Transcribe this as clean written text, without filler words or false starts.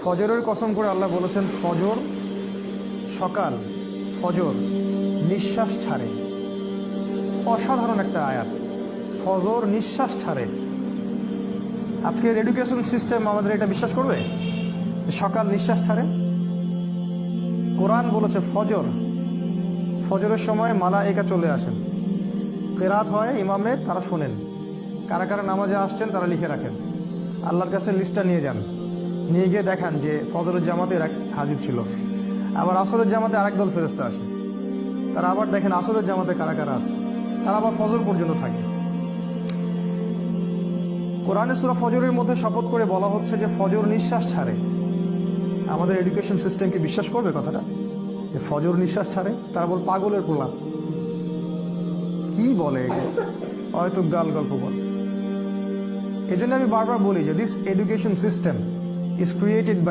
ফজরের কসম করে আল্লাহ বলেছেন, ফজর সকাল, ফজর নিঃশ্বাস ছাড়ে। অসাধারণ একটা আয়াত, ফজর নিঃশ্বাস ছাড়ে। আজকের এডুকেশন সিস্টেম আমাদের এটা বিশ্বাস করবে সকাল নিঃশ্বাস ছাড়ে? কোরআন বলেছে ফজর, ফজরের সময় মালায়েকা চলে আসেন, কেরাত হয় ইমামের, তারা শোনেন, কারা কারা নামাজে আসছেন তারা লিখে রাখেন, আল্লাহর কাছে লিস্টটা নিয়ে যান, নিয়ে গিয়ে দেখান যে ফজরের জামাতে হাজির ছিল। আবার আসরের জামাতে আরেক দল ফেরেশতা আসে, তারা আবার দেখেন আসরের জামাতে কারা কারা আছে, তারা আবার ফজর পর্যন্ত থাকে। কোরআনে সূরা ফজরের মধ্যে শপথ করে বলা হচ্ছে যে ফজর নিঃশ্বাস ছাড়ে। আমাদের এডুকেশন সিস্টেম কি বিশ্বাস করবে কথাটা যে ফজর নিঃশ্বাস ছাড়ে? তারা বল পাগলের প্রলাপ, কি বলে, হয়তো গাল গল্প বল। এই জন্য আমি বারবার বলি যে this education system is created by